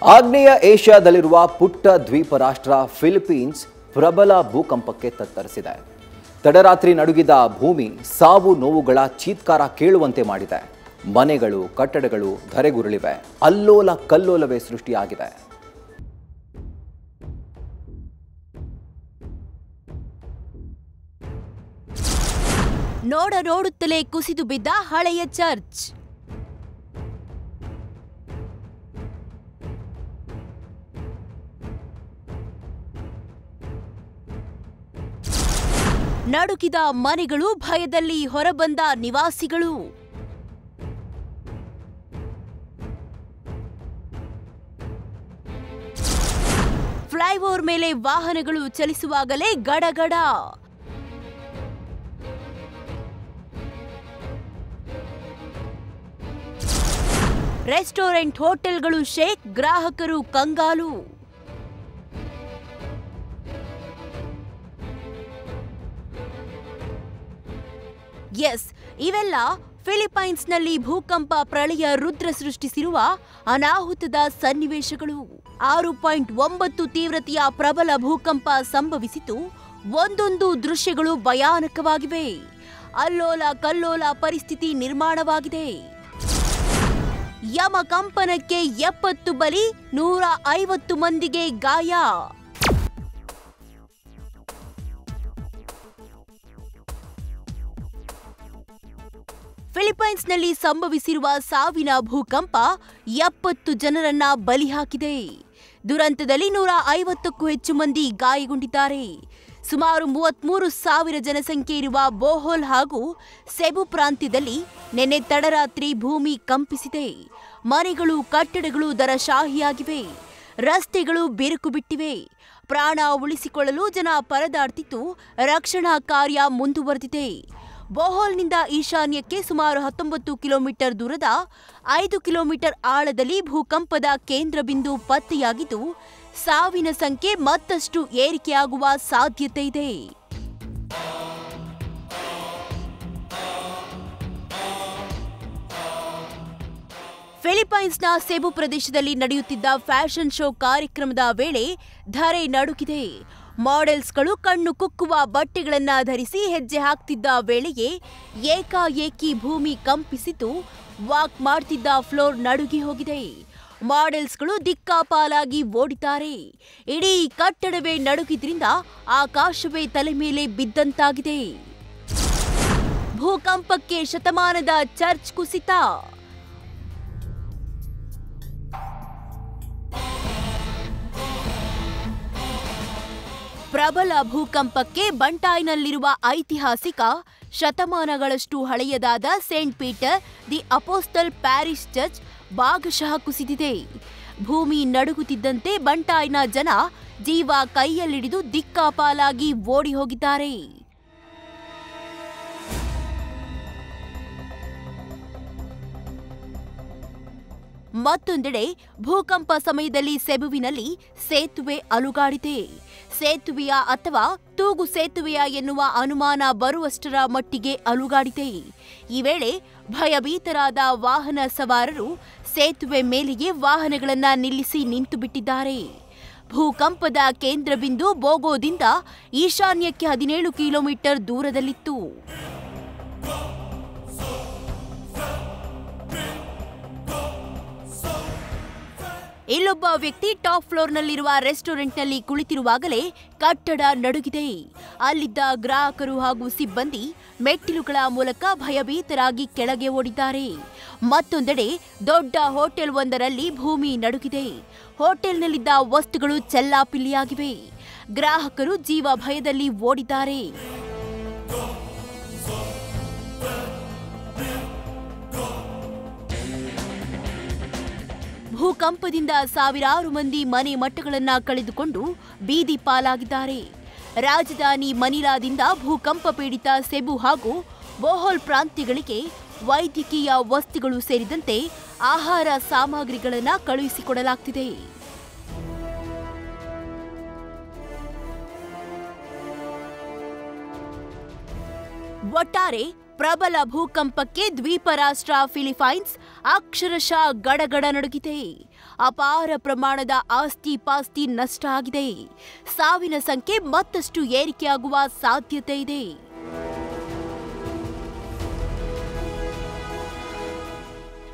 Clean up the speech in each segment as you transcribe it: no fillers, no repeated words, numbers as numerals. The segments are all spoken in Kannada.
ಆಗ್ನೇಯ ಏಷ್ಯಾದಲ್ಲಿರುವ ಪುಟ್ಟ ದ್ವೀಪ ರಾಷ್ಟ್ರ ಫಿಲಿಪೀನ್ಸ್ ಪ್ರಬಲ ಭೂಕಂಪಕ್ಕೆ ತತ್ತರಿಸಿದೆ. ತಡರಾತ್ರಿ ನಡುಗಿದ ಭೂಮಿ ಸಾವು ನೋವುಗಳ ಚೀತ್ಕಾರ ಕೇಳುವಂತೆ ಮಾಡಿದೆ. ಮನೆಗಳು, ಕಟ್ಟಡಗಳು ಧರೆಗುರುಳಿವೆ. ಅಲ್ಲೋಲ ಕಲ್ಲೋಲವೇ ಸೃಷ್ಟಿಯಾಗಿದೆ. ನೋಡುತ್ತಲೇ ಕುಸಿದು ಬಿದ್ದ ಹಳೆಯ ಚರ್ಚ್. ನಡುಗಿದ ಮನೆಗಳು, ಭಯದಲ್ಲಿ ಹೊರಬಂದ ನಿವಾಸಿಗಳು. ಫ್ಲೈಓವರ್ ಮೇಲೆ ವಾಹನಗಳು ಚಲಿಸುವಾಗಲೇ ಗಡಗಡ. ರೆಸ್ಟೋರೆಂಟ್, ಹೋಟೆಲ್ಗಳು ಶೇಕ್, ಗ್ರಾಹಕರು ಕಂಗಾಲು. ಎಸ್, ಇವೆಲ್ಲ ಫಿಲಿಪೈನ್ಸ್ನಲ್ಲಿ ಭೂಕಂಪ ಪ್ರಳಯ ರುದ್ರ ಸೃಷ್ಟಿಸಿರುವ ಅನಾಹುತದ ಸನ್ನಿವೇಶಗಳು. 6.9 ತೀವ್ರತೆಯ ಪ್ರಬಲ ಭೂಕಂಪ ಸಂಭವಿಸಿತು. ಒಂದೊಂದು ದೃಶ್ಯಗಳು ಭಯಾನಕವಾಗಿವೆ. ಅಲ್ಲೋಲ ಕಲ್ಲೋಲ ಪರಿಸ್ಥಿತಿ ನಿರ್ಮಾಣವಾಗಿದೆ. ಯಮಕಂಪನಕ್ಕೆ 70 ಬಲಿ, 150 ಮಂದಿಗೆ ಗಾಯ. ಫಿಲಿಪೈನ್ಸ್ನಲ್ಲಿ ಸಂಭವಿಸಿರುವ ಸಾವಿನ ಭೂಕಂಪ 70 ಜನರನ್ನ ಬಲಿ ಹಾಕಿದೆ. ದುರಂತದಲ್ಲಿ 150ಕ್ಕೂ ಹೆಚ್ಚು ಮಂದಿ ಗಾಯಗೊಂಡಿದ್ದಾರೆ. ಸುಮಾರು 33,000 ಜನಸಂಖ್ಯೆ ಇರುವ ಬೋಹೋಲ್ ಹಾಗೂ ಸೆಬು ಪ್ರಾಂತ್ಯದಲ್ಲಿ ನಿನ್ನೆ ತಡರಾತ್ರಿ ಭೂಮಿ ಕಂಪಿಸಿದೆ. ಮನೆಗಳು, ಕಟ್ಟಡಗಳು ದರಶಾಹಿಯಾಗಿವೆ. ರಸ್ತೆಗಳು ಬಿರುಕು ಬಿಟ್ಟಿವೆ. ಪ್ರಾಣ ಉಳಿಸಿಕೊಳ್ಳಲು ಜನ ಪರದಾಡ್ತಿದ್ದು ರಕ್ಷಣಾ ಕಾರ್ಯ ಮುಂದುವರೆದಿದೆ. ಬೋಹೋಲ್ನಿಂದ ಈಶಾನ್ಯಕ್ಕೆ ಸುಮಾರು 19 ಕಿಲೋಮೀಟರ್ ದೂರದ 5 ಕಿಲೋಮೀಟರ್ ಆಳದಲ್ಲಿ ಭೂಕಂಪದ ಕೇಂದ್ರ ಬಿಂದು ಪತ್ತೆಯಾಗಿದ್ದು, ಸಾವಿನ ಸಂಖ್ಯೆ ಮತ್ತಷ್ಟು ಏರಿಕೆಯಾಗುವ ಸಾಧ್ಯತೆ ಇದೆ. ಫಿಲಿಪೈನ್ಸ್ನ ಸೆಬು ಪ್ರದೇಶದಲ್ಲಿ ನಡೆಯುತ್ತಿದ್ದ ಫ್ಯಾಷನ್ ಶೋ ಕಾರ್ಯಕ್ರಮದ ವೇಳೆ ಧರೆ ನಡುಗಿದೆ. ಮಾಡೆಲ್ಸ್ಗಳು ಕಣ್ಣು ಕುಕ್ಕುವ ಬಟ್ಟೆಗಳನ್ನ ಧರಿಸಿ ಹೆಜ್ಜೆ ಹಾಕ್ತಿದ್ದ ವೇಳೆಯೇ ಏಕಾಏಕಿ ಭೂಮಿ ಕಂಪಿಸಿತು. ವಾಕ್ ಮಾಡ್ತಿದ್ದ ಫ್ಲೋರ್ ನಡುಗಿ ಹೋಗಿದೆ. ಮಾಡೆಲ್ಸ್ಗಳು ದಿಕ್ಕಾಪಾಲಾಗಿ ಓಡಿದ್ದಾರೆ. ಇಡೀ ಕಟ್ಟಡವೇ ನಡುಗಿದ್ರಿಂದ ಆಕಾಶವೇ ತಲೆ ಮೇಲೆ ಬಿದ್ದಂತಾಗಿದೆ. ಭೂಕಂಪಕ್ಕೆ ಶತಮಾನದ ಚರ್ಚ್ ಕುಸಿತ. ಪ್ರಬಲ ಭೂಕಂಪಕ್ಕೆ ಬಂಟಾಯ್ನಲ್ಲಿರುವ ಐತಿಹಾಸಿಕ, ಶತಮಾನಗಳಷ್ಟು ಹಳೆಯದಾದ Saint Peter the apostle parish church ಭಾಗಶಃ ಕುಸಿದಿದೆ. ಭೂಮಿ ನಡುಗುತ್ತಿದ್ದಂತೆ ಬಂಟಾಯ್ನ ಜನ ಜೀವ ಕೈಯಲ್ಲಿಡಿದು ದಿಕ್ಕಾಪಾಲಾಗಿ ಓಡಿ ಹೋಗಿದ್ದಾರೆ. ಮತ್ತೊಂದೆಡೆ ಭೂಕಂಪ ಸಮಯದಲ್ಲಿ ಸೆಬುವಿನಲ್ಲಿ ಸೇತುವೆ ಅಲುಗಾಡಿದೆ. ಸೇತುವೆಯ ಅಥವಾ ತೂಗು ಸೇತುವೆಯ ಎನ್ನುವ ಅನುಮಾನ ಬರುವಷ್ಟರ ಮಟ್ಟಿಗೆ ಅಲುಗಾಡಿದೆ. ಈ ವೇಳೆ ಭಯಭೀತರಾದ ವಾಹನ ಸವಾರರು ಸೇತುವೆ ಮೇಲೆಯೇ ವಾಹನಗಳನ್ನು ನಿಲ್ಲಿಸಿ ನಿಂತು ಬಿಟ್ಟಿದ್ದಾರೆ. ಭೂಕಂಪದ ಕೇಂದ್ರ ಬಿಂದು ಬೋಗೋದಿಂದ ಈಶಾನ್ಯಕ್ಕೆ 17 ಕಿಲೋಮೀಟರ್ ದೂರದಲ್ಲಿತ್ತು. ಇಲ್ಲೊಬ್ಬ ವ್ಯಕ್ತಿ ಟಾಪ್ ಫ್ಲೋರ್ನಲ್ಲಿರುವ ರೆಸ್ಟೋರೆಂಟ್ನಲ್ಲಿ ಕುಳಿತಿರುವಾಗಲೇ ಕಟ್ಟಡ ನಡುಗಿದೆ. ಅಲ್ಲಿದ್ದ ಗ್ರಾಹಕರು ಹಾಗೂ ಸಿಬ್ಬಂದಿ ಮೆಟ್ಟಿಲುಗಳ ಮೂಲಕ ಭಯಭೀತರಾಗಿ ಕೆಳಗೆ ಓಡಿದ್ದಾರೆ. ಮತ್ತೊಂದೆಡೆ ದೊಡ್ಡ ಹೋಟೆಲ್ ಒಂದರಲ್ಲಿ ಭೂಮಿ ನಡುಗಿದೆ. ಹೋಟೆಲ್ನಲ್ಲಿದ್ದ ವಸ್ತುಗಳು ಚೆಲ್ಲಾಪಿಲ್ಲಿಯಾಗಿವೆ. ಗ್ರಾಹಕರು ಜೀವ ಭಯದಲ್ಲಿ ಓಡಿದ್ದಾರೆ. ಭೂಕಂಪದಿಂದ ಸಾವಿರಾರು ಮಂದಿ ಮನೆ ಮಠಗಳನ್ನು ಕಳೆದುಕೊಂಡು ಬೀದಿ ಪಾಲಾಗಿದ್ದಾರೆ. ರಾಜಧಾನಿ ಮನಿಲಾದಿಂದ ಭೂಕಂಪ ಪೀಡಿತ ಸೆಬು ಹಾಗೂ ಬೋಹೋಲ್ ಪ್ರಾಂತ್ಯಗಳಿಗೆ ವೈದ್ಯಕೀಯ ವಸ್ತುಗಳು ಸೇರಿದಂತೆ ಆಹಾರ ಸಾಮಗ್ರಿಗಳನ್ನು ಕಳುಹಿಸಿಕೊಡಲಾಗುತ್ತಿದೆ. ಒಟ್ಟಾರೆ ಪ್ರಬಲ ಭೂಕಂಪಕ್ಕೆ ದ್ವೀಪ ರಾಷ್ಟ್ರ ಫಿಲಿಪೈನ್ಸ್ ಅಕ್ಷರಶಃ ಗಡಗಡ ನಡುಗಿದೆ. ಅಪಾರ ಪ್ರಮಾಣದ ಆಸ್ತಿ ಪಾಸ್ತಿ ನಷ್ಟ ಆಗಿದೆ. ಸಾವಿನ ಸಂಖ್ಯೆ ಮತ್ತಷ್ಟು ಏರಿಕೆಯಾಗುವ ಸಾಧ್ಯತೆ ಇದೆ.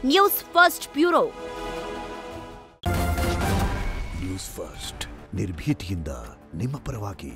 News first bureau. News first ನಿರ್ಭೀತಿಯಿಂದ ನಿಮ್ಮ ಪರವಾಗಿ.